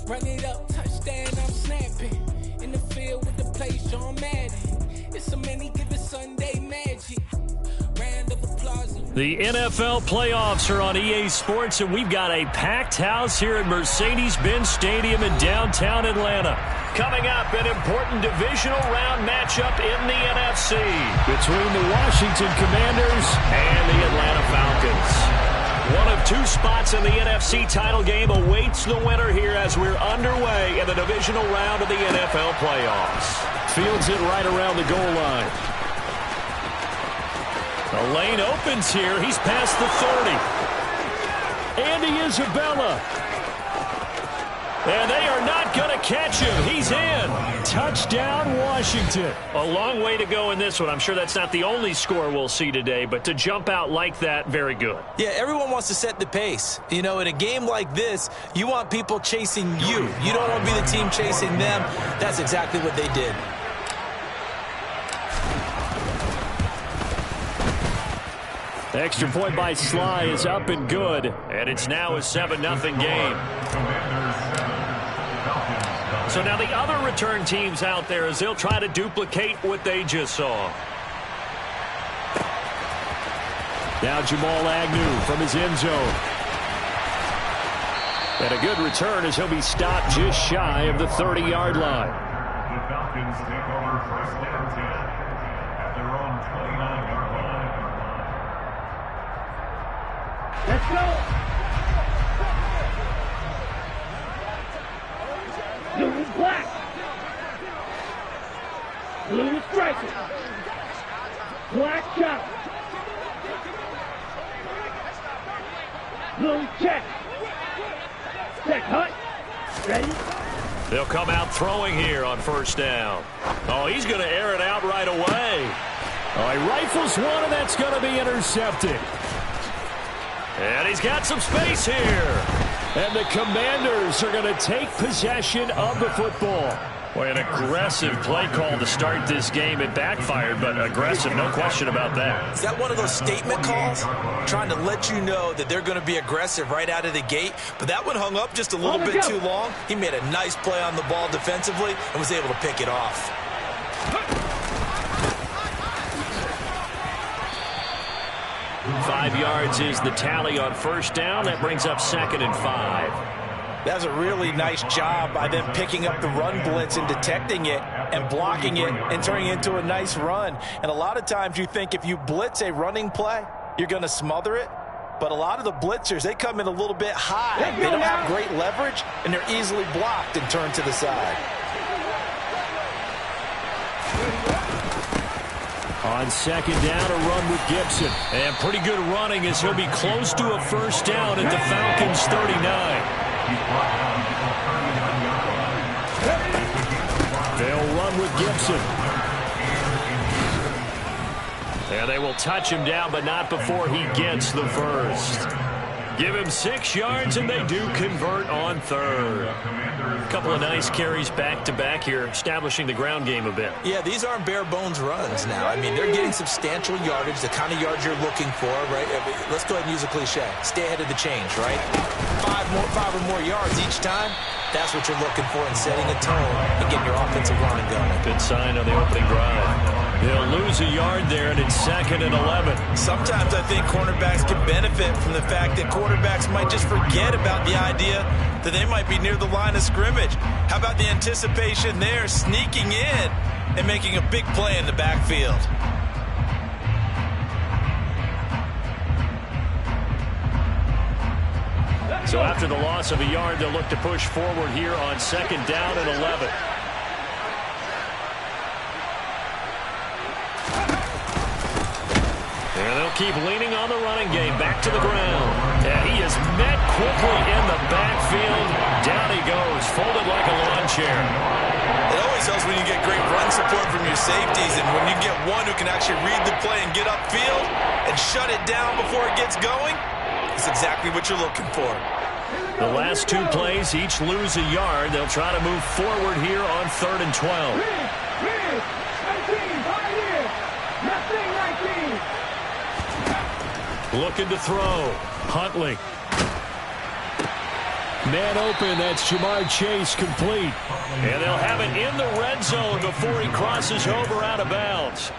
Run it up, touchdown, I'm snapping. In the field with the play, Sean Madden. It's so many, give it Sunday magic. Round of applause. The NFL playoffs are on EA Sports, and we've got a packed house here at Mercedes-Benz Stadium in downtown Atlanta. Coming up, an important divisional round matchup in the NFC between the Washington Commanders and the Atlanta Falcons. One of two spots in the NFC title game awaits the winner here as we're underway in the divisional round of the NFL playoffs. Fields it right around the goal line. The lane opens here. He's past the 30. Andy Isabella. And they are not going to catch him. He's in. Touchdown, Washington. A long way to go in this one. I'm sure that's not the only score we'll see today, but to jump out like that, very good. Yeah, everyone wants to set the pace. You know, in a game like this, you want people chasing you. You don't want to be the team chasing them. That's exactly what they did. Extra point by Sly is up and good, and it's now a 7-0 game. So now the other return teams out there as they'll try to duplicate what they just saw. Now Jamal Agnew from his end zone. And a good return as he'll be stopped just shy of the 30-yard line. The Falcons take over first and 10 at their own 29-yard line. Let's go! Blue is black. Blue is striking. Black shot. Blue check. Check hut. Ready? They'll come out throwing here on first down. Oh, he's going to air it out right away. Oh, he rifles one, and that's going to be intercepted. And he's got some space here. And the Commanders are going to take possession of the football. Boy, an aggressive play call to start this game. It backfired, but aggressive, no question about that. Is that one of those statement calls? Trying to let you know that they're going to be aggressive right out of the gate. But that one hung up just a little bit too long. He made a nice play on the ball defensively and was able to pick it off. 5 yards is the tally on first down. That brings up 2nd and 5. That's a really nice job by them picking up the run blitz and detecting it and blocking it and turning it into a nice run. And a lot of times you think if you blitz a running play, you're going to smother it. But a lot of the blitzers, they come in a little bit high. They don't have great leverage, and they're easily blocked and turned to the side. On second down, a run with Gibson. And pretty good running as he'll be close to a first down at the Falcons' 39. They'll run with Gibson. And they will touch him down, but not before he gets the first. Give him 6 yards, and they do convert on third. A couple of nice carries back-to-back here, establishing the ground game a bit. Yeah, these aren't bare-bones runs now. I mean, they're getting substantial yardage, the kind of yards you're looking for, right? Let's go ahead and use a cliche. Stay ahead of the change, right? 5 or more yards each time. That's what you're looking for in setting a tone and getting your offensive line going. Good sign on the opening drive. They'll lose a yard there, and it's 2nd and 11. Sometimes I think cornerbacks can benefit from the fact that quarterbacks might just forget about the idea that they might be near the line of scrimmage. How about the anticipation there, sneaking in and making a big play in the backfield? So after the loss of a yard, they'll look to push forward here on 2nd down and 11. And they'll keep leaning on the running game. Back to the ground. And he is met quickly in the backfield. Down he goes, folded like a lawn chair. It always helps when you get great run support from your safeties, and when you get one who can actually read the play and get upfield and shut it down before it gets going, it's exactly what you're looking for. The last 2 plays each lose a yard. They'll try to move forward here on 3rd and 12. Looking to throw. Huntley. Man open, that's Jamar Chase complete. And they'll have it in the red zone before he crosses over out of bounds.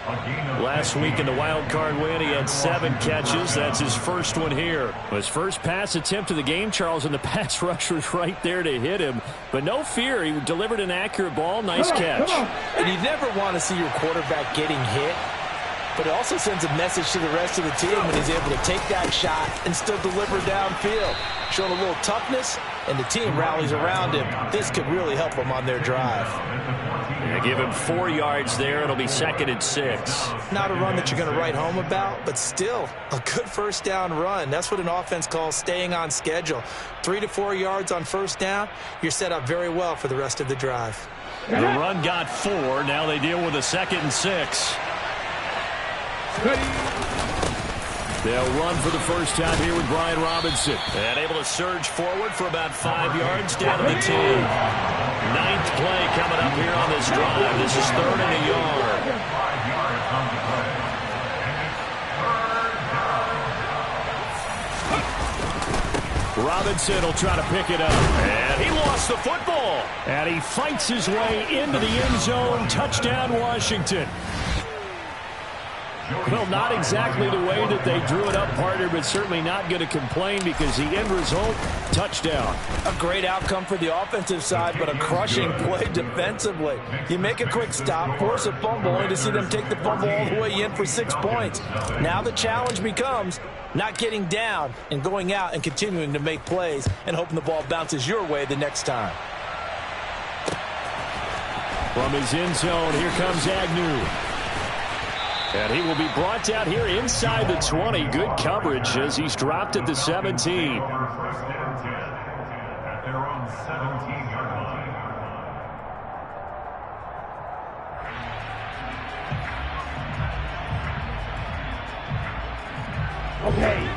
Last week in the wild card win, he had 7 catches. That's his first one here. His first pass attempt of the game, Charles, and the pass rush was right there to hit him. But no fear, he delivered an accurate ball. Nice catch. And you never want to see your quarterback getting hit. But it also sends a message to the rest of the team when he's able to take that shot and still deliver downfield. Showing a little toughness, and the team rallies around him. This could really help them on their drive. Yeah, give him 4 yards there. It'll be 2nd and 6. Not a run that you're going to write home about, but still a good first down run. That's what an offense calls staying on schedule. 3 to 4 yards on first down, you're set up very well for the rest of the drive. The run got 4. Now they deal with a 2nd and 6. They'll run for the first time here with Brian Robinson. And able to surge forward for about 5 yards down to the 10. 9th play coming up here on this drive. This is 3rd and a yard. Robinson will try to pick it up. And he lost the football. And he fights his way into the end zone. Touchdown, Washington. Well, not exactly the way that they drew it up, partner, but certainly not going to complain because the end result, touchdown. A great outcome for the offensive side, but a crushing play defensively. You make a quick stop, force a fumble, only to see them take the fumble all the way in for 6 points. Now the challenge becomes not getting down and going out and continuing to make plays and hoping the ball bounces your way the next time. From his end zone, here comes Agnew. And he will be brought down here inside the 20. Good coverage as he's dropped at the 17. First and 10 at their own 17-yard line.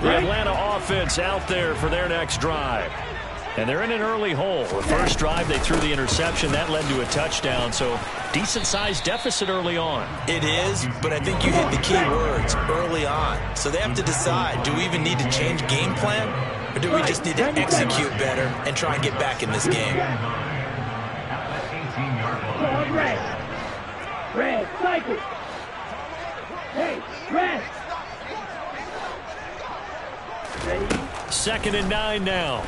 The Atlanta offense out there for their next drive. And they're in an early hole. The first drive, they threw the interception. That led to a touchdown. So decent-sized deficit early on. It is, but I think you hit the key words, early on. So they have to decide, do we even need to change game plan? Or do we just need to execute better and try and get back in this game? Red, cycle. Hey, red. 2nd and 9 now.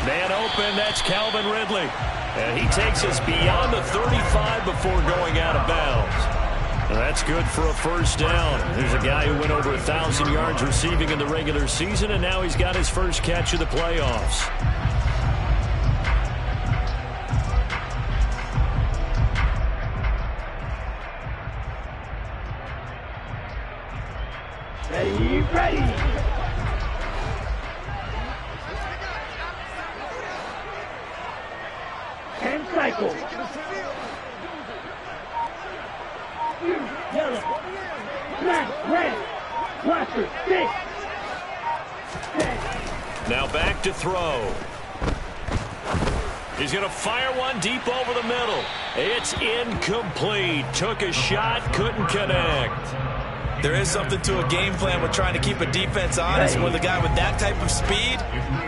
Man open, that's Calvin Ridley. And he takes us beyond the 35 before going out of bounds. And that's good for a first down. There's a guy who went over 1,000 yards receiving in the regular season, and now he's got his first catch of the playoffs. Ready. And cycle. Yellow. Black, red. Cluster, 6. Now back to throw. He's going to fire one deep over the middle. It's incomplete. Took a shot, couldn't connect. There is something to a game plan with trying to keep a defense honest. With a guy with that type of speed,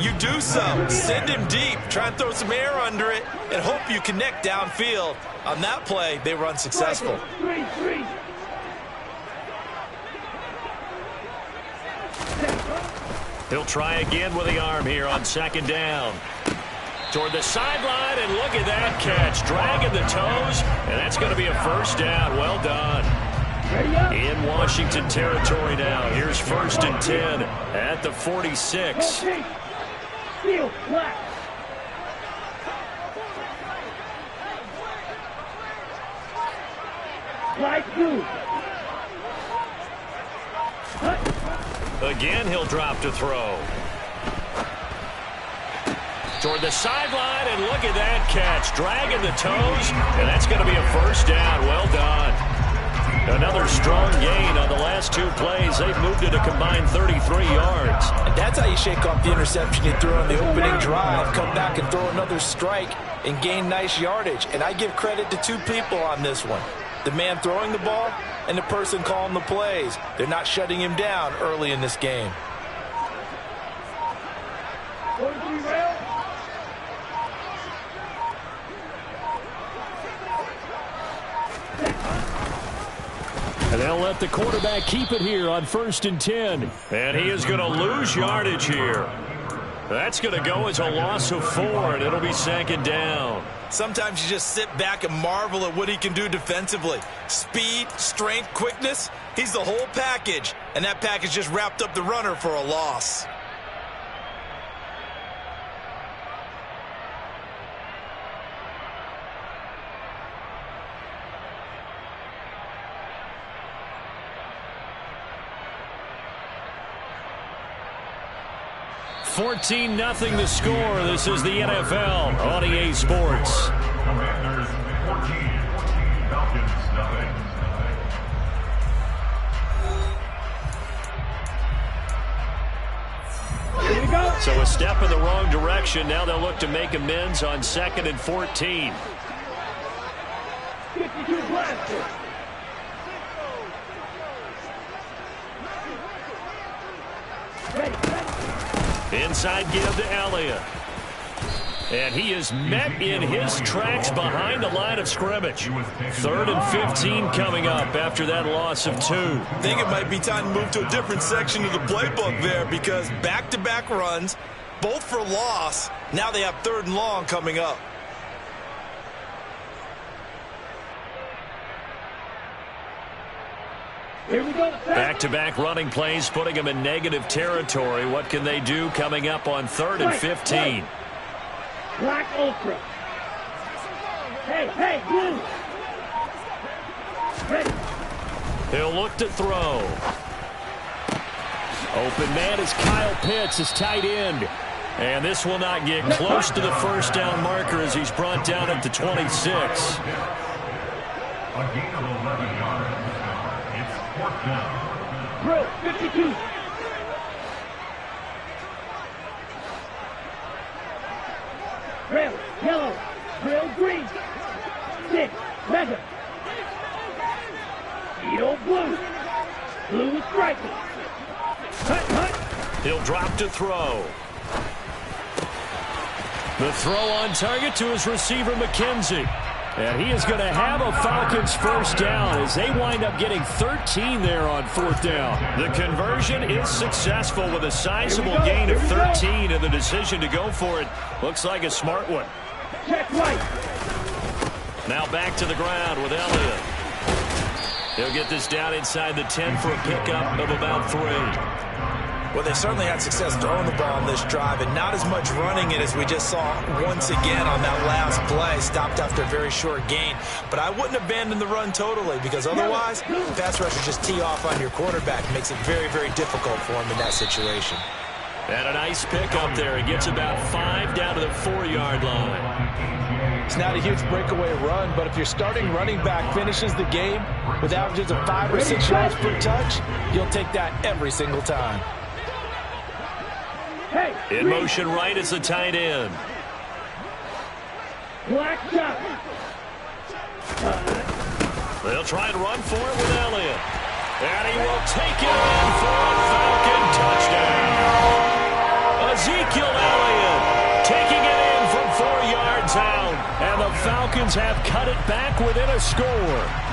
you do so. Send him deep. Try and throw some air under it and hope you connect downfield. On that play, they were unsuccessful. 3. He'll try again with the arm here on 2nd down. Toward the sideline, and look at that catch. Dragging the toes, and that's going to be a first down. Well done. In Washington territory now. Here's 1st and 10 at the 46. Steel, black. Black, blue. Again, he'll drop to throw. Toward the sideline, and look at that catch. Dragging the toes, and that's going to be a first down. Well done. Another strong gain on the last 2 plays. They've moved it a combined 33 yards. And that's how you shake off the interception you threw on the opening drive. Come back and throw another strike and gain nice yardage. And I give credit to 2 people on this one. The man throwing the ball and the person calling the plays. They're not shutting him down early in this game. And they'll let the quarterback keep it here on 1st and 10. And he is going to lose yardage here. That's going to go as a loss of 4, and it'll be 2nd down. Sometimes you just sit back and marvel at what he can do defensively. Speed, strength, quickness. He's the whole package. And that package just wrapped up the runner for a loss. $14-0 the score. This is the NFL on EA Sports. Commanders 14, Falcons nothing. Here we go. So a step in the wrong direction. Now they'll look to make amends on 2nd and 14. 52 blaster. Ready. Inside give to Elliott. And he is met in his tracks behind the line of scrimmage. 3rd and 15 coming up after that loss of 2. I think it might be time to move to a different section of the playbook there because back-to-back runs, both for loss. Now they have 3rd and long coming up. Here we go. Back-to-back running plays, putting them in negative territory. What can they do coming up on 3rd and 15? Black Ultra. Hey, blue. Ready. He'll look to throw. Open man is Kyle Pitts, his tight end. And this will not get close to the 1st down marker as he's brought down at the 26. A gain of 11 yards. It's 4th down. Drill 52. Drill yellow. Drill green. 6 mega. Edo blue. Blue is striking. Hut. He'll drop to throw. The throw on target to his receiver, McKenzie. And he is going to have a Falcons 1st down as they wind up getting 13 there on 4th down. The conversion is successful with a sizable gain of 13, and the decision to go for it looks like a smart one. Check right. Now back to the ground with Elliott. He'll get this down inside the 10 for a pickup of about 3. Well, they certainly had success throwing the ball on this drive and not as much running it as we just saw once again on that last play. Stopped after a very short gain. But I wouldn't abandon the run totally because otherwise, pass rushers just tee off on your quarterback. Makes it very, very difficult for him in that situation. And a nice pickup there. He gets about 5 down to the 4-yard line. It's not a huge breakaway run, but if your starting running back finishes the game with averages of 5 or 6 yards per touch, you'll take that every single time. In motion right is the tight end. Black shot. They'll try and run for it with Elliott. And he will take it in for a Falcon touchdown. Ezekiel Elliott taking it in from 4 yards out. And the Falcons have cut it back within a score.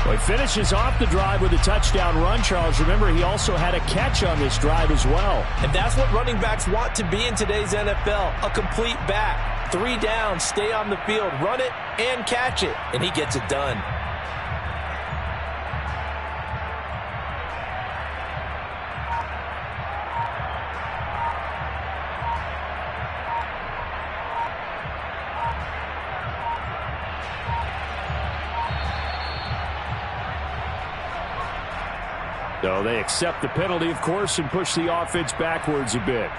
Well, he finishes off the drive with a touchdown run, Charles. Remember, he also had a catch on this drive as well. And that's what running backs want to be in today's NFL, a complete back. 3 down, stay on the field, run it, and catch it. And he gets it done. So they accept the penalty, of course, and push the offense backwards a bit.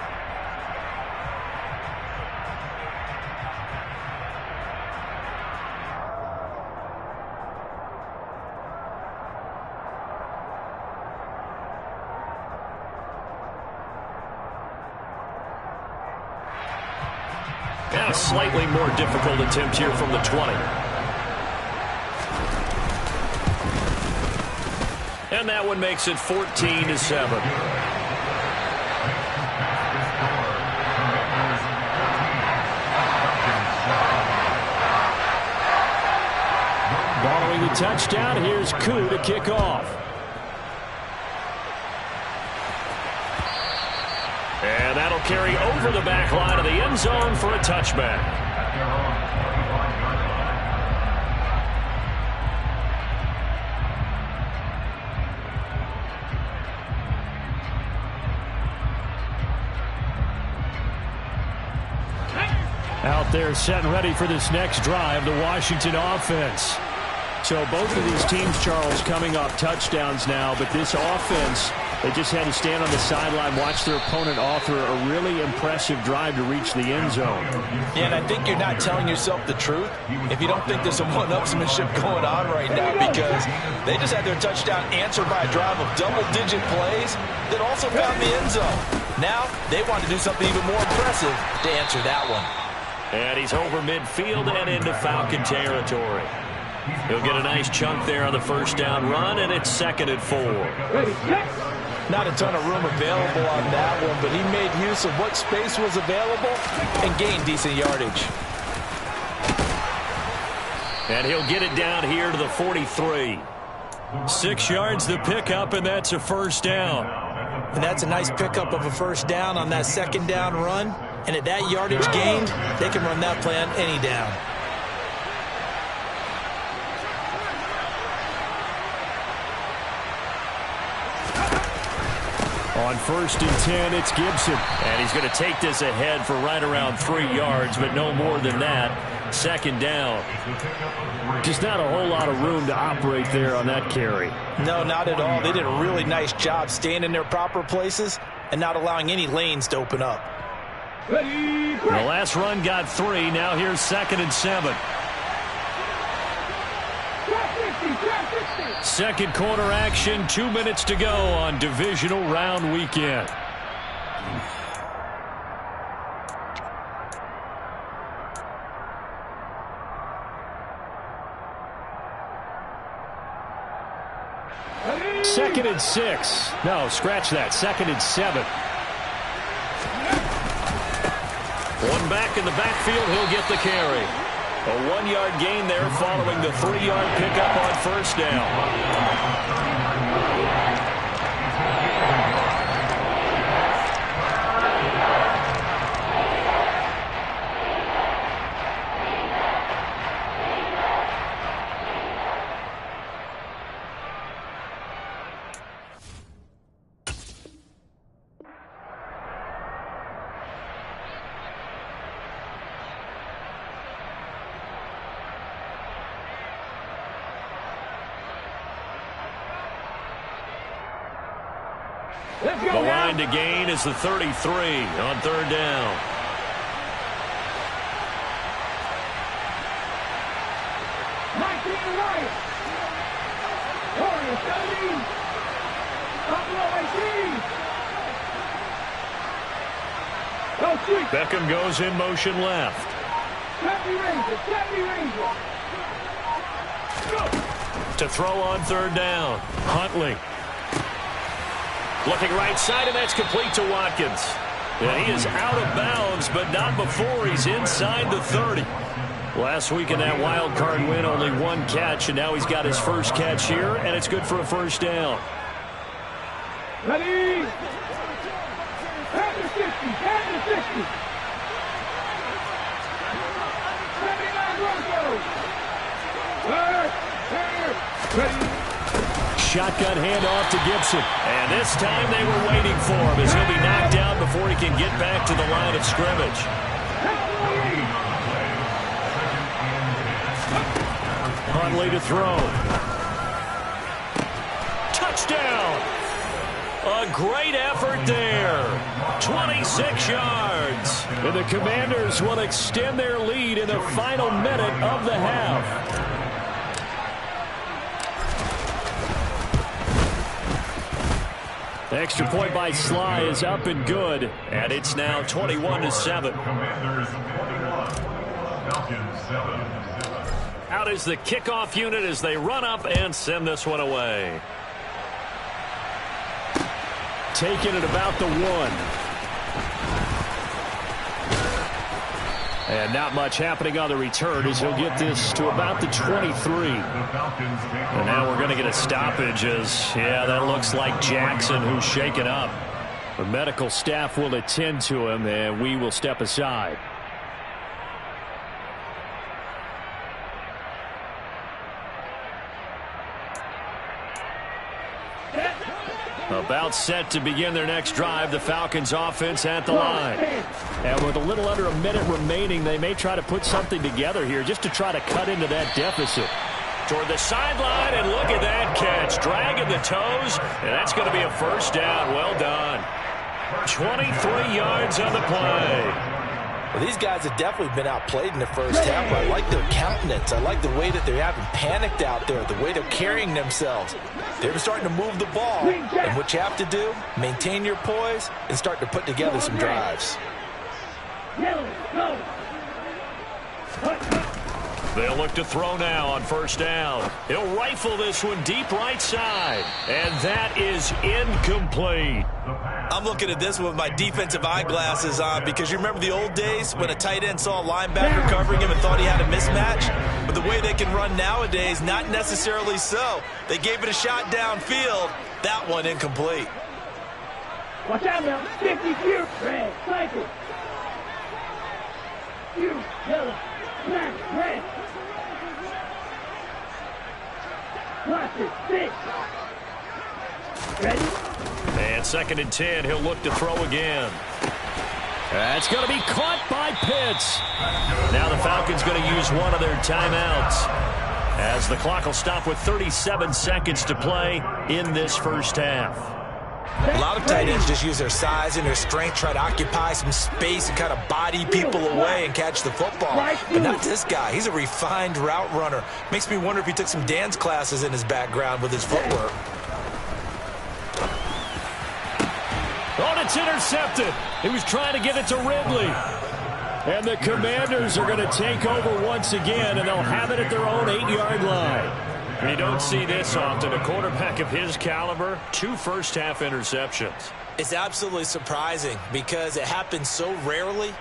And a slightly more difficult attempt here from the 20. And that one makes it 14-7. Following the touchdown. Here's Koo to kick off. And that'll carry over the back line of the end zone for a touchback. Out there set and ready for this next drive, the Washington offense. So both of these teams, Charles, coming off touchdowns now, but this offense, they just had to stand on the sideline, watch their opponent offer a really impressive drive to reach the end zone. Yeah, and I think you're not telling yourself the truth if you don't think there's some one-upsmanship going on right now, because they just had their touchdown answered by a drive of double-digit plays that also found the end zone. Now they want to do something even more impressive to answer that one. And he's over midfield and into Falcon territory. He'll get a nice chunk there on the first down run, and it's 2nd and 4. Not a ton of room available on that one, but he made use of what space was available and gained decent yardage. And he'll get it down here to the 43. 6 yards the pickup, and that's a first down. And that's a nice pickup of a first down on that 2nd down run. And at that yardage gained, they can run that play on any down. On 1st and 10, it's Gibson. And he's going to take this ahead for right around 3 yards, but no more than that. 2nd down. Just not a whole lot of room to operate there on that carry. No, not at all. They did a really nice job staying in their proper places and not allowing any lanes to open up. The last run got 3. Now here's 2nd and 7. Second quarter action. 2 minutes to go on divisional round weekend. Second and 6. No, scratch that. 2nd and 7. One back in the backfield, he'll get the carry. A 1-yard gain there following the 3-yard pickup on first down. The line to gain is the 33 on 3rd down. Beckham goes in motion left. To throw on 3rd down. Huntley. Looking right side, and that's complete to Watkins. And he is out of bounds, but not before he's inside the 30. Last week in that wild card win, only 1 catch, and now he's got his first catch here, and it's good for a first down. Ready? Pass to 60, pass to 60. 79 Broncos. Ready? Shotgun handoff to Gibson. And this time they were waiting for him as he'll be knocked down before he can get back to the line of scrimmage. Huntley to throw. Touchdown! A great effort there. 26 yards. And the Commanders will extend their lead in the final minute of the half. The extra point by Sly is up and good, and it's now 21-7. Out is the kickoff unit as they run up and send this one away. Taken at about the 1. And not much happening on the return as he'll get this to about the 23. And now we're going to get a stoppage as, yeah, that looks like Jackson who's shaken up. The medical staff will attend to him, and we will step aside. About set to begin their next drive, the Falcons offense at the line. And with a little under a minute remaining, they may try to put something together here just to try to cut into that deficit. Toward the sideline, and look at that catch. Dragging the toes, and that's going to be a first down. Well done. 23 yards on the play. Well, these guys have definitely been outplayed in the first half. I like their countenance. I like the way that they haven't panicked out there, the way they're carrying themselves. They're starting to move the ball. And what you have to do, maintain your poise and start to put together some drives. They'll look to throw now on first down. He'll rifle this one deep right side. And that is incomplete. I'm looking at this with my defensive eyeglasses on because you remember the old days when a tight end saw a linebacker covering him and thought he had a mismatch? But the way they can run nowadays, not necessarily so. They gave it a shot downfield. That one incomplete. Watch out now. 50 here. Red. Cycle. You. Yellow. Black. Red. Watch it. 6. Ready? And 2nd and 10, he'll look to throw again. That's going to be caught by Pitts. Now the Falcons going to use one of their timeouts as the clock will stop with 37 seconds to play in this first half. A lot of tight ends just use their size and their strength, try to occupy some space and kind of body people away and catch the football. But not this guy. He's a refined route runner. Makes me wonder if he took some dance classes in his background with his footwork. Oh, it's intercepted. He was trying to get it to Ridley. And the Commanders are going to take over once again, and they'll have it at their own 8-yard line. You don't see this often. A quarterback of his caliber, 2 first-half interceptions. It's absolutely surprising because it happens so rarely.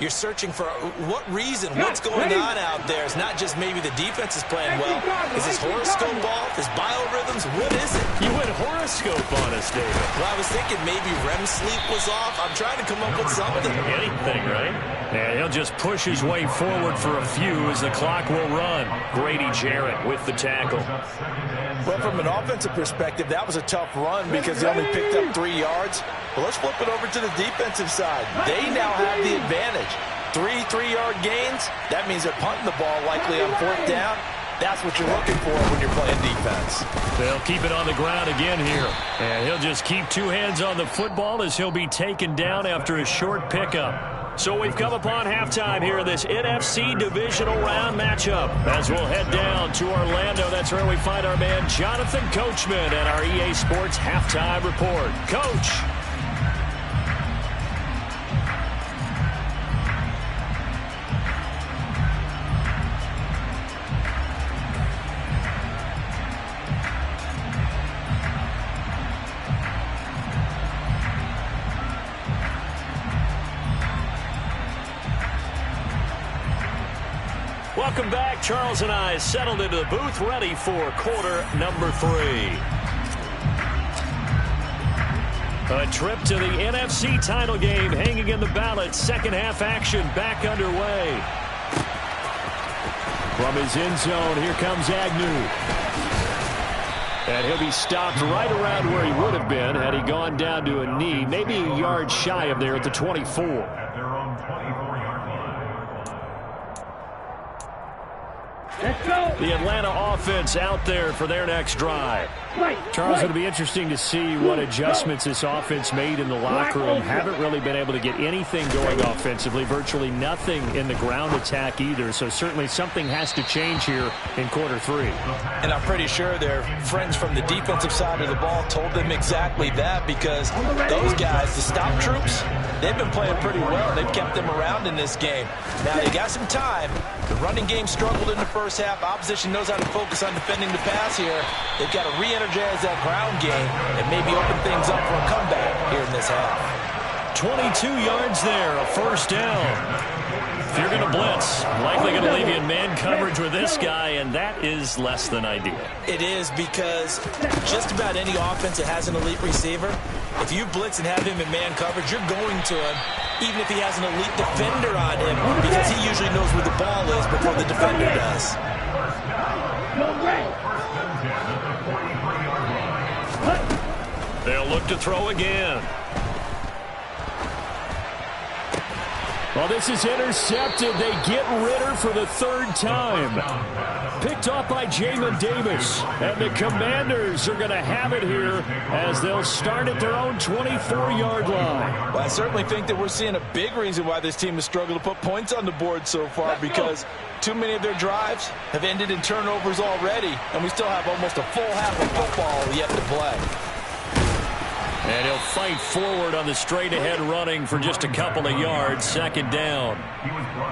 You're searching for what reason, what's going on out there. It's not just maybe the defense is playing well. Is his horoscope off? His biorhythms? What is it? You went horoscope on us, David. Well, I was thinking maybe REM sleep was off. I'm trying to come up with something. Anything, right? Yeah, he'll just push his way forward for a few as the clock will run. Grady Jarrett with the tackle. Well, from an offensive perspective, that was a tough run because they only picked up 3 yards. Well, let's flip it over to the defensive side. They now have the advantage. 3 3-yard gains. That means they're punting the ball likely on 4th down. That's what you're looking for when you're playing defense. They'll keep it on the ground again here. And he'll just keep 2 hands on the football as he'll be taken down after a short pickup. So we've come upon halftime here in this NFC divisional round matchup. As we'll head down to Orlando, that's where we find our man Jonathan Coachman at our EA Sports Halftime Report. Coach. Welcome back. Charles and I settled into the booth, ready for quarter number 3. A trip to the NFC title game hanging in the balance. Second half action back underway. From his end zone, here comes Agnew. And he'll be stopped right around where he would have been had he gone down to a knee, maybe a yard shy of there at the 24. At their own 24-yard line. Let's go. The Atlanta offense out there for their next drive. Charles, it'll be interesting to see what adjustments this offense made in the locker room. Haven't really been able to get anything going offensively, virtually nothing in the ground attack either. So certainly something has to change here in quarter 3. And I'm pretty sure their friends from the defensive side of the ball told them exactly that, because those guys, the stop troops, they've been playing pretty well. They've kept them around in this game. Now, they got some time. The running game struggled in the first half. Opposition knows how to focus on defending the pass here. They've got to re-energize that ground game and maybe open things up for a comeback here in this half. 22 yards there, a first down. If you're going to blitz, likely going to leave you in man coverage with this guy, and that is less than ideal. It is, because just about any offense that has an elite receiver, if you blitz and have him in man coverage, you're going to him, even if he has an elite defender on him, because he usually knows where the ball is before the defender does. They'll look to throw again. Well, this is intercepted. They get Ritter for the third time. Picked off by Jamin Davis. And the Commanders are going to have it here as they'll start at their own 24-yard line. Well, I certainly think that we're seeing a big reason why this team has struggled to put points on the board so far, because too many of their drives have ended in turnovers already, and we still have almost a full half of football yet to play. And he'll fight forward on the straight-ahead running for just a couple of yards, second down.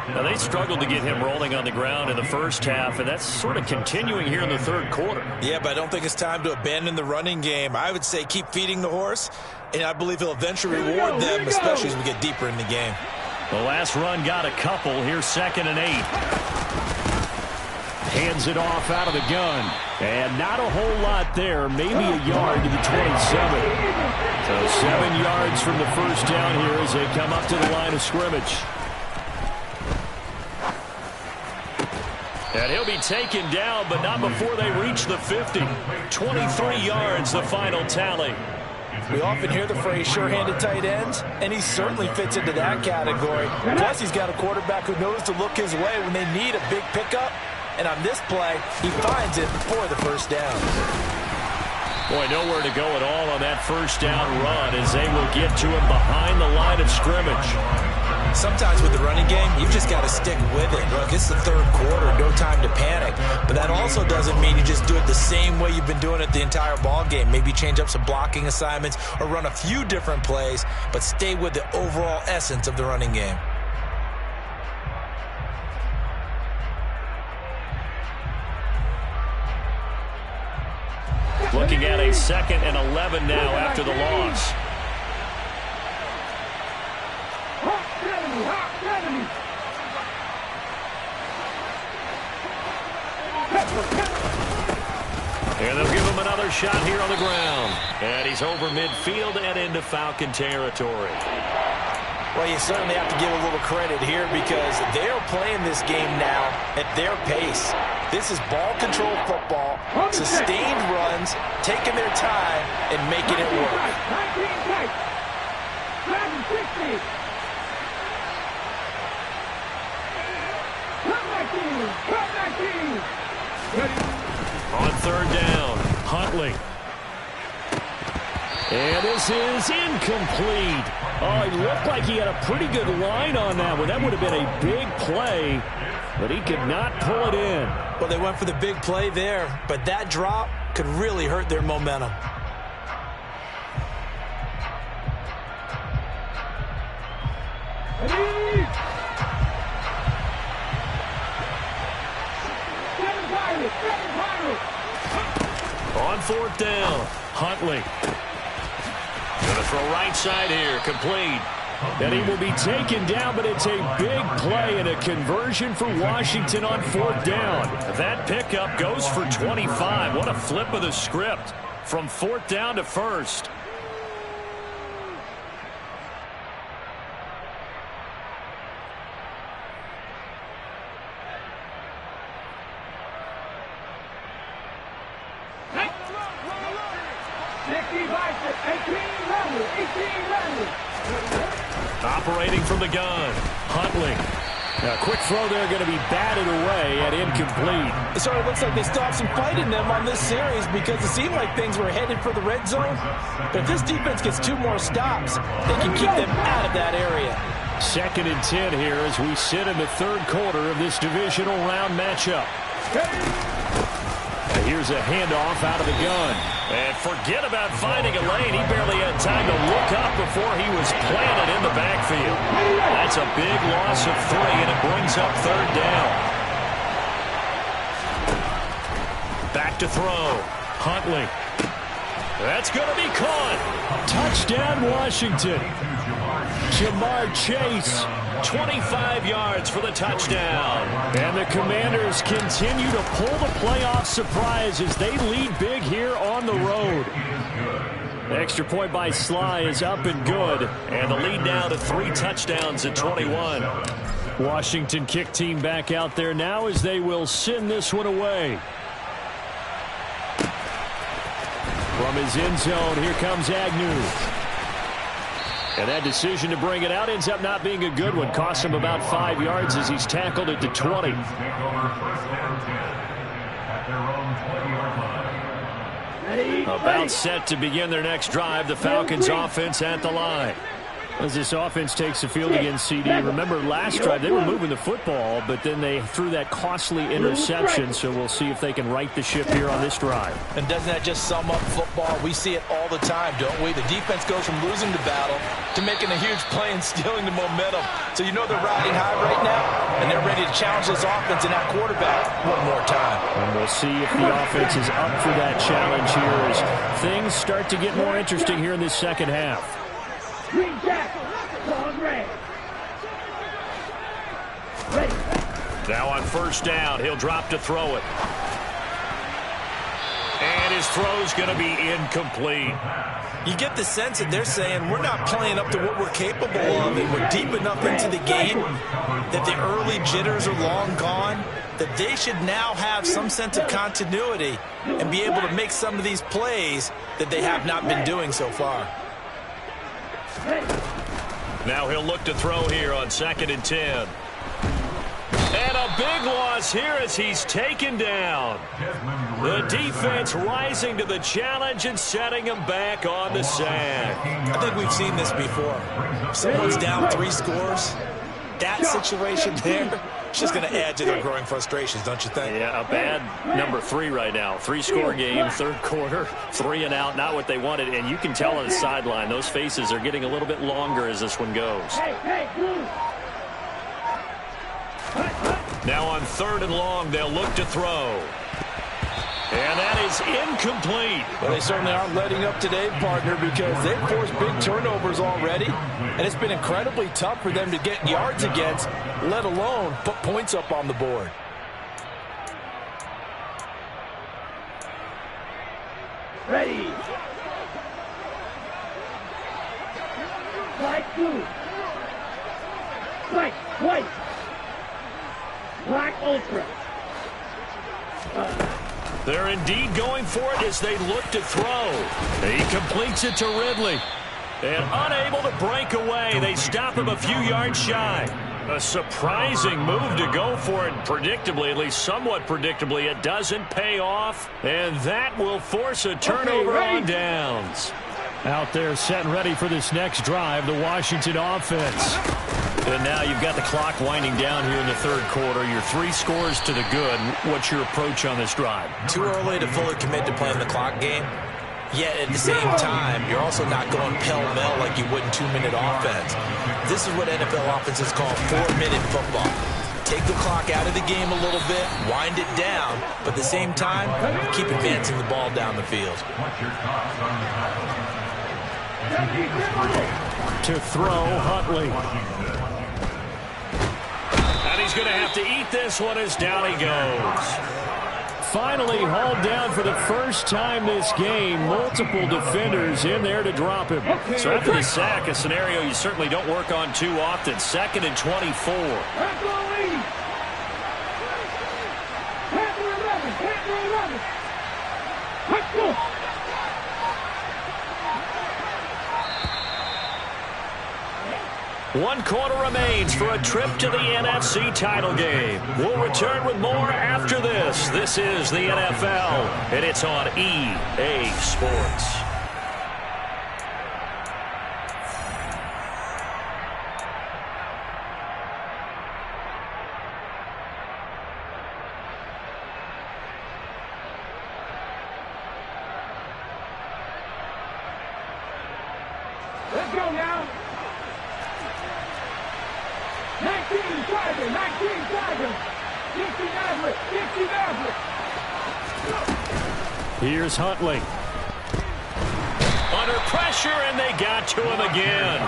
Now, they struggled to get him rolling on the ground in the first half, and that's sort of continuing here in the third quarter. Yeah, but I don't think it's time to abandon the running game. I would say keep feeding the horse, and I believe he'll eventually reward them, especially as we get deeper in the game. The last run got a couple. Here's 2nd and 8. Hands it off out of the gun. And not a whole lot there. Maybe a yard to the 27. So 7 yards from the first down here as they come up to the line of scrimmage. And he'll be taken down, but not before they reach the 50. 23 yards, the final tally. We often hear the phrase sure-handed tight ends, and he certainly fits into that category. Plus, he's got a quarterback who knows to look his way when they need a big pickup. And on this play, he finds it for the first down. Boy, nowhere to go at all on that first down run as they will get to him behind the line of scrimmage. Sometimes with the running game, you've just got to stick with it. Look, it's the third quarter, no time to panic. But that also doesn't mean you just do it the same way you've been doing it the entire ball game. Maybe change up some blocking assignments or run a few different plays, but stay with the overall essence of the running game. Looking at a 2nd and 11 now after the loss. And they'll give him another shot here on the ground. And he's over midfield and into Falcon territory. Well, you certainly have to give a little credit here because they're playing this game now at their pace. This is ball control football, sustained runs, taking their time, and making it work. On third down, Huntley. And this is incomplete. Oh, he looked like he had a pretty good line on that one. That would have been a big play, but he could not pull it in. Well, they went for the big play there, but that drop could really hurt their momentum. On fourth down, Huntley. Going to throw right side here, complete. And he will be taken down, but it's a big play and a conversion for Washington on fourth down. That pickup goes for 25. What a flip of the script from fourth down to first. Operating from the gun, Huntley. A quick throw there going to be batted away and incomplete. It sort of looks like they still have some fight in them on this series because it seemed like things were headed for the red zone. But if this defense gets 2 more stops, they can keep them out of that area. 2nd and 10 here as we sit in the third quarter of this divisional round matchup. Here's a handoff out of the gun. And forget about finding a lane. He barely had time to look up before he was planted in the backfield. That's a big loss of 3, and it brings up third down. Back to throw. Huntley. That's going to be caught. Touchdown, Washington. Jamar Chase, 25 yards for the touchdown. And the Commanders continue to pull the playoff surprise as they lead big here on the road. Extra point by Sly is up and good. And the lead now to 3 touchdowns at 21. Washington kick team back out there now as they will send this one away. From his end zone, here comes Agnew. And that decision to bring it out ends up not being a good one. Cost him about 5 yards as he's tackled it to 20. About set to begin their next drive. The Falcons offense at the line. As this offense takes the field against CD. Remember last drive they were moving the football, but then they threw that costly interception. So we'll see if they can right the ship here on this drive. And doesn't that just sum up football? We see it all the time, don't we? The defense goes from losing the battle to making a huge play and stealing the momentum. So you know they're riding high right now, and they're ready to challenge this offense and that quarterback one more time. And we'll see if the offense is up for that challenge here as things start to get more interesting here in this second half. Green jacket, on red. Ready. Now on first down, he'll drop to throw it. And his throw's going to be incomplete. You get the sense that they're saying we're not playing up to what we're capable of, and we're deep enough into the game that the early jitters are long gone, that they should now have some sense of continuity and be able to make some of these plays that they have not been doing so far. Now he'll look to throw here on 2nd and 10. And a big loss here as he's taken down. The defense rising to the challenge and setting him back on the sack. I think we've seen this before. If someone's down 3 scores, that situation there, it's just going to add to their growing frustrations, don't you think? Yeah, a bad number 3 right now. 3-score game, third quarter, 3 and out, not what they wanted. And you can tell on the sideline, those faces are getting a little bit longer as this one goes. Now on 3rd and long, they'll look to throw. And that is incomplete. Well, they certainly aren't letting up today, partner, because they've forced big turnovers already, and it's been incredibly tough for them to get yards against, let alone put points up on the board. Ready. Black blue. Black white. Black ultra. They're indeed going for it as they look to throw. He completes it to Ridley. And unable to break away, they stop him a few yards shy. A surprising move to go for it. Predictably, at least somewhat predictably, it doesn't pay off. And that will force a turnover on downs. Out there set and ready for this next drive, the Washington offense. And now you've got the clock winding down here in the third quarter. Your 3 scores to the good. What's your approach on this drive? Too early to fully commit to playing the clock game. Yet at the same time, you're also not going pell-mell like you would in 2-minute offense. This is what NFL offenses call 4-minute football. Take the clock out of the game a little bit, wind it down, but at the same time, keep advancing the ball down the field. To throw, Huntley. And he's going to have to eat this one as down he goes. Finally hauled down for the first time this game. Multiple defenders in there to drop him. So after the sack, a scenario you certainly don't work on too often. 2nd and 24. One quarter remains for a trip to the NFC title game. We'll return with more after this. This is the NFL, and it's on EA Sports. Let's go now. 19 Tiger, 19 Tiger. 60 Maverick, 60 Maverick. Here's Huntley. Under under pressure, and they got to him again.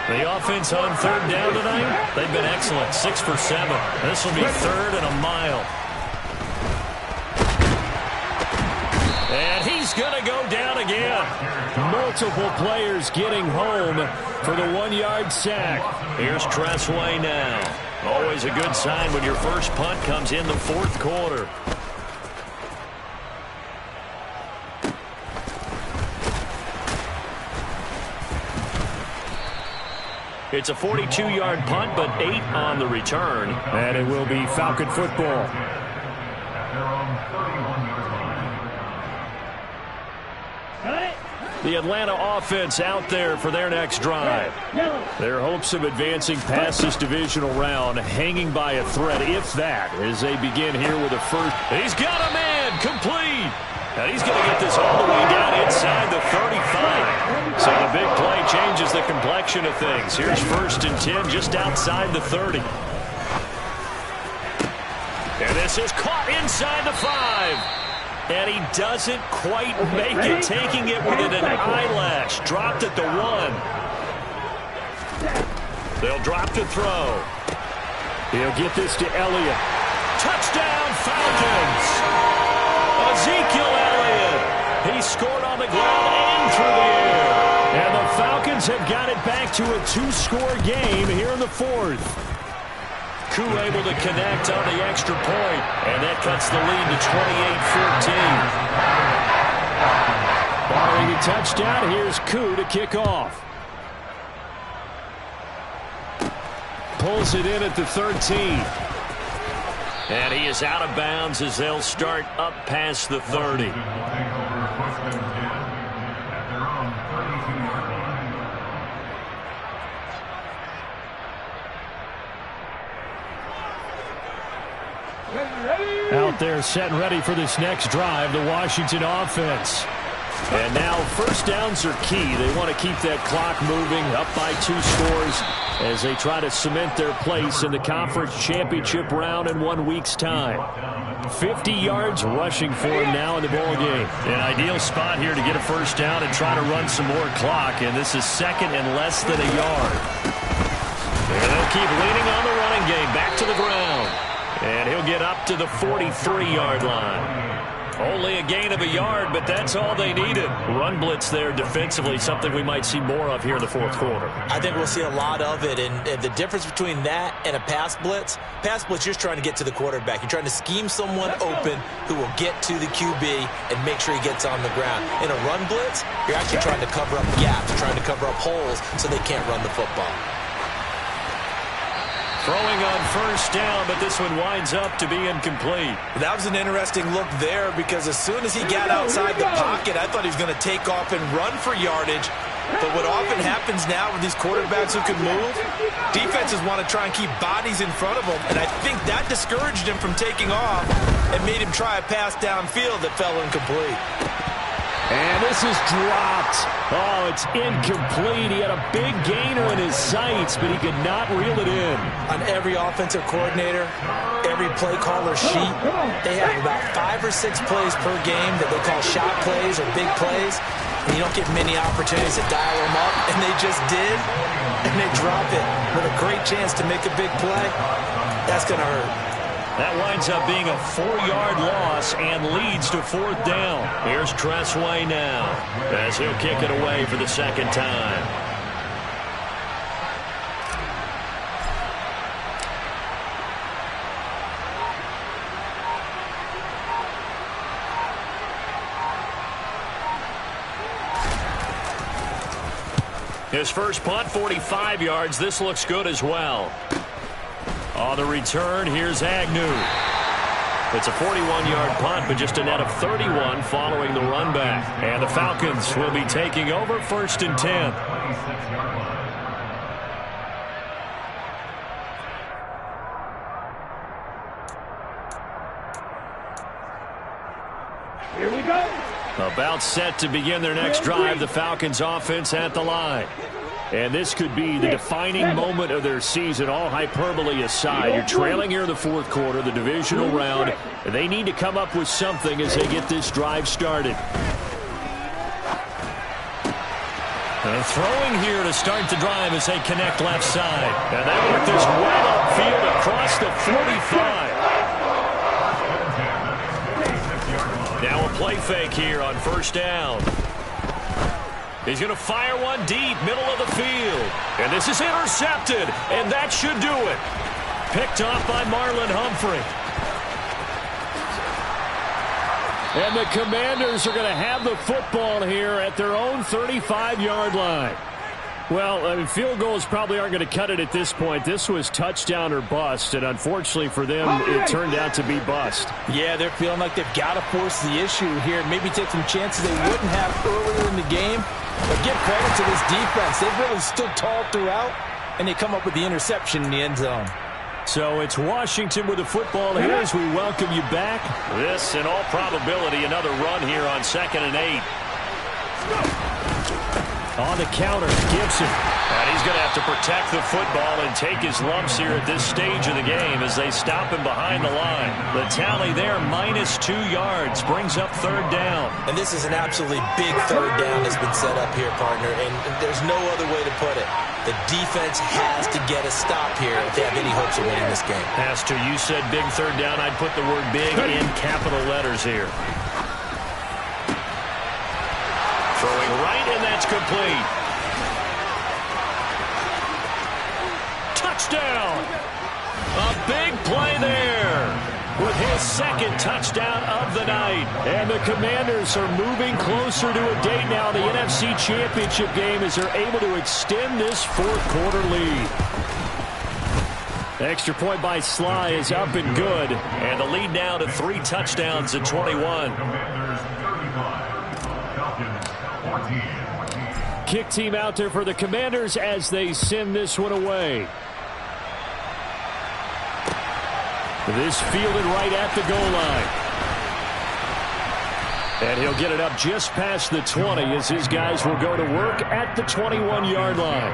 The offense on third down tonight, they've been excellent, 6 for 7. This will be 3rd and a mile. And he's going to go down again. Multiple players getting home for the 1-yard sack. Here's Tressway now. Always a good sign when your first punt comes in the 4th quarter. It's a 42-yard punt, but 8 on the return. And it will be Falcon football. The Atlanta offense out there for their next drive. Their hopes of advancing past this divisional round hanging by a thread, if that, as they begin here with a first. He's got a man complete. And he's going to get this all the way down inside the 35. So the big play changes the complexion of things. Here's 1st and 10 just outside the 30. And this is caught inside the 5. And he doesn't quite make it, taking it within an eyelash. Dropped at the 1. They'll drop to throw. He'll get this to Elliott. Touchdown, Falcons! Ezekiel Elliott. He scored on the ground and through the air. And the Falcons have got it back to a 2-score game here in the 4th. Koo able to connect on the extra point, and that cuts the lead to 28-14. Barring a touchdown, here's Koo to kick off. Pulls it in at the 13. And he is out of bounds as they'll start up past the 30. Out there set and ready for this next drive, the Washington offense. And now first downs are key. They want to keep that clock moving, up by 2 scores as they try to cement their place in the conference championship round in 1 week's time. 50 yards rushing for him now in the ball game. An ideal spot here to get a first down and try to run some more clock, and this is 2nd and less than a yard. And they'll keep leaning on the running game, back to the ground. And he'll get up to the 43-yard line. Only a gain of a yard, but that's all they needed. Run blitz there defensively, something we might see more of here in the 4th quarter. I think we'll see a lot of it, and the difference between that and a pass blitz, you're just trying to get to the quarterback. You're trying to scheme someone open who will get to the QB and make sure he gets on the ground. In a run blitz, you're actually trying to cover up gaps, trying to cover up holes so they can't run the football. Throwing on first down, but this one winds up to be incomplete. That was an interesting look there because as soon as he got outside the pocket, I thought he was going to take off and run for yardage. But what often happens now with these quarterbacks who can move, defenses want to try and keep bodies in front of them, and I think that discouraged him from taking off and made him try a pass downfield that fell incomplete. And this is dropped. Oh, it's incomplete. He had a big gainer in his sights, but he could not reel it in. On every offensive coordinator, every play caller sheet, they have about 5 or 6 plays per game that they call shot plays or big plays. And you don't get many opportunities to dial them up, and they just did, and they drop it with a great chance to make a big play. That's going to hurt. That winds up being a 4-yard loss and leads to 4th down. Here's Tressway now as he'll kick it away for the 2nd time. His first punt, 45 yards. This looks good as well. On the return, here's Agnew. It's a 41-yard punt, but just a net of 31 following the run back. And the Falcons will be taking over 1st and 10. Here we go. About set to begin their next drive, the Falcons offense at the line. And this could be the defining moment of their season, all hyperbole aside. You're trailing here in the 4th quarter, the divisional round. They need to come up with something as they get this drive started. Throwing here to start the drive as they connect left side. And they work this well upfield across the 45. Now a play fake here on first down. He's going to fire one deep, middle of the field. And this is intercepted, and that should do it. Picked off by Marlon Humphrey. And the Commanders are going to have the football here at their own 35-yard line. Well, I mean, field goals probably aren't going to cut it at this point. This was touchdown or bust, and unfortunately for them, it turned out to be bust. Yeah, they're feeling like they've got to force the issue here. Maybe take some chances they wouldn't have earlier in the game. But give credit to this defense. They've really stood tall throughout, and they come up with the interception in the end zone. So it's Washington with the football here as we welcome you back. This, in all probability, another run here on 2nd and 8. On the counter, Gibson. And he's going to have to protect the football and take his lumps here at this stage of the game as they stop him behind the line. The tally there, -2 yards, brings up 3rd down. And this is an absolutely big 3rd down that's been set up here, partner, and there's no other way to put it. The defense has to get a stop here if they have any hopes of winning this game. Has to. You said big 3rd down. I'd put the word big in capital letters here. Throwing right, and that's complete. Touchdown! A big play there with his 2nd touchdown of the night. And the Commanders are moving closer to a date now in the NFC Championship game as they're able to extend this 4th-quarter lead. The extra point by Sly is up and good. And the lead now to 3 touchdowns at 21. Kick team out there for the Commanders as they send this one away. This fielded right at the goal line. And he'll get it up just past the 20 as his guys will go to work at the 21-yard line.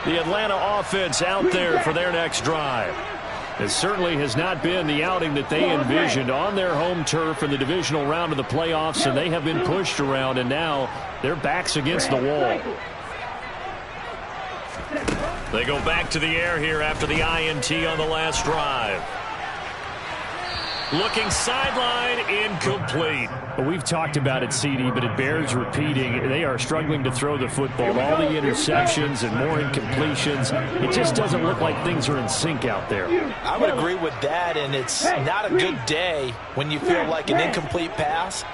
The Atlanta offense out there for their next drive. It certainly has not been the outing that they envisioned on their home turf in the divisional round of the playoffs, and they have been pushed around, and now their backs against the wall. They go back to the air here after the INT on the last drive. Looking sideline, incomplete. We've talked about it, CD, but it bears repeating. They are struggling to throw the football. All the interceptions and more incompletions. It just doesn't look like things are in sync out there. I would agree with that, and it's not a good day when you feel like an incomplete pass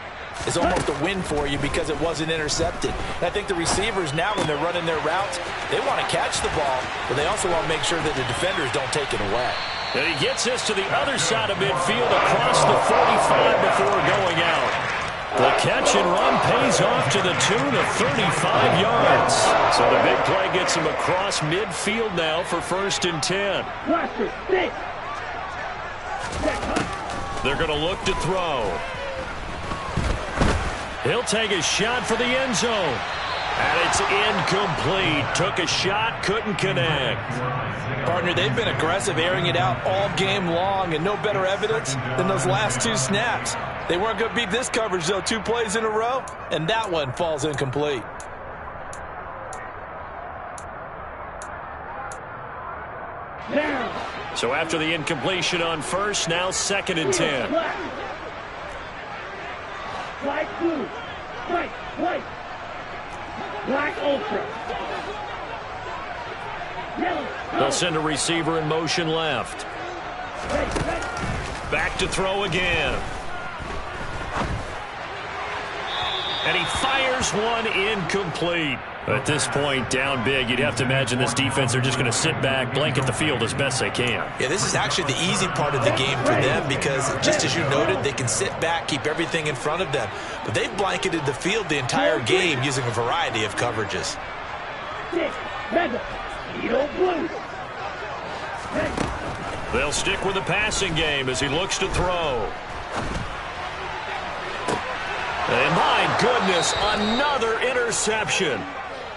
is almost a win for you because it wasn't intercepted. And I think the receivers now, when they're running their routes, they want to catch the ball, but they also want to make sure that the defenders don't take it away. And he gets this to the other side of midfield across the 45 before going out. The catch and run pays off to the tune of 35 yards. So the big play gets him across midfield now for 1st and 10. They're going to look to throw. He'll take a shot for the end zone. And it's incomplete. Took a shot, couldn't connect. Partner, they've been aggressive, airing it out all game long, and no better evidence than those last 2 snaps. They weren't going to beat this coverage, though, 2 plays in a row, and that one falls incomplete. So after the incompletion on first, now 2nd and 10. White blue. White. Black ultra. Yellow. They'll send a receiver in motion left. Back to throw again. And he fires one incomplete. At this point, down big, you'd have to imagine this defense are just going to sit back, blanket the field as best they can. Yeah, this is actually the easy part of the game for them because, just as you noted, they can sit back, keep everything in front of them. But they've blanketed the field the entire game using a variety of coverages. They'll stick with the passing game as he looks to throw. And my goodness, another interception.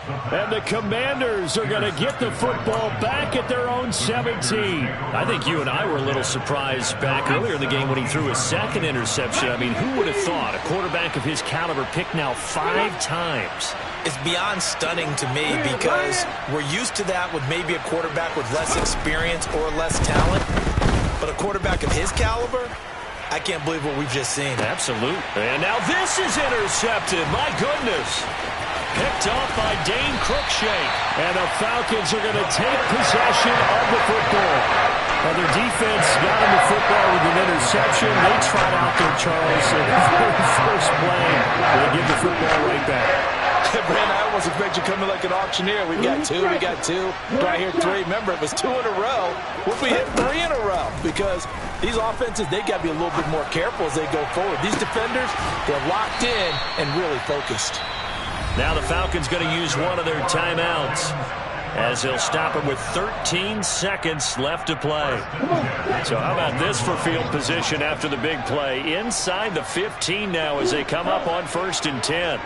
And the Commanders are going to get the football back at their own 17. I think you and I were a little surprised back earlier in the game when he threw his second interception. I mean, who would have thought a quarterback of his caliber picked now 5 times? It's beyond stunning to me because we're used to that with maybe a quarterback with less experience or less talent. But a quarterback of his caliber, I can't believe what we've just seen. Absolutely. And now this is intercepted. My goodness. Picked off by Dane Cruikshank. And the Falcons are going to take possession of the football. Well, their defense got him the football with an interception. They trot out there, Charles, in the very first play. They give the football right back. Brandon, I almost expect you coming like an auctioneer. We got 2, we got 2. Do I hear 3? Remember, it was 2 in a row. What if we hit 3 in a row? Because these offenses, they got to be a little bit more careful as they go forward. These defenders, they're locked in and really focused. Now the Falcons going to use one of their timeouts as they'll stop him with 13 seconds left to play. So how about this for field position after the big play? Inside the 15 now as they come up on 1st and 10.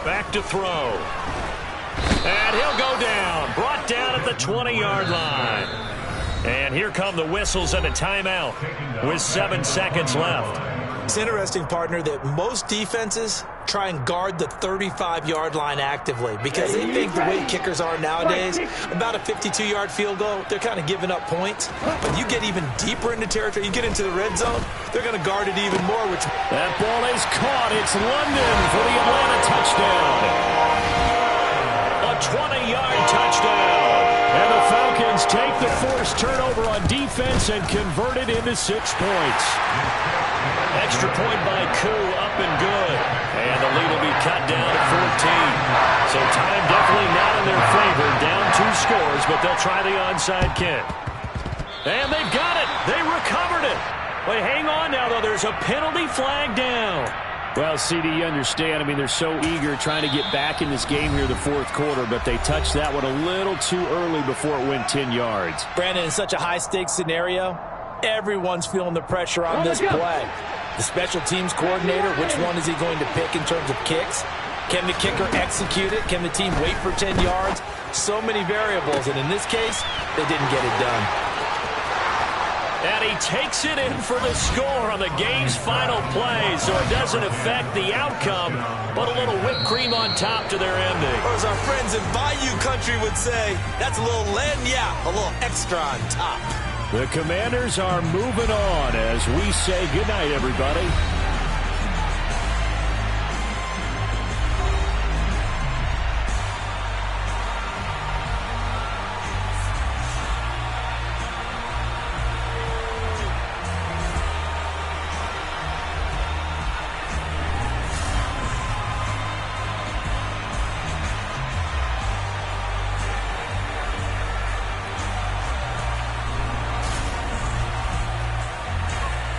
Back to throw. And he'll go down. Brought down at the 20-yard line. And here come the whistles and a timeout with 7 seconds left. It's interesting, partner, that most defenses try and guard the 35-yard line actively because they think the way kickers are nowadays, about a 52-yard field goal, they're kind of giving up points. But you get even deeper into territory, you get into the red zone, they're going to guard it even more. That ball is caught. It's London for the Atlanta touchdown. A 20-yard touchdown. And the Falcons take the forced turnover on defense and convert it into 6 points. Extra point by Koo, up and good. And the lead will be cut down to 14. So time definitely not in their favor. Down 2 scores, but they'll try the onside kick. And they've got it. They recovered it. Wait, hang on now, though. There's a penalty flag down. Well, CD, you understand. I mean, they're so eager trying to get back in this game here the 4th quarter, but they touched that one a little too early before it went 10 yards. Brandon, in such a high-stakes scenario, everyone's feeling the pressure on this play. The special teams coordinator, which one is he going to pick in terms of kicks? Can the kicker execute it? Can the team wait for 10 yards? So many variables, and in this case, they didn't get it done. And he takes it in for the score on the game's final play, so it doesn't affect the outcome, but a little whipped cream on top to their ending. Or as our friends in Bayou Country would say, that's a little a little extra on top. The Commanders are moving on as we say goodnight, everybody.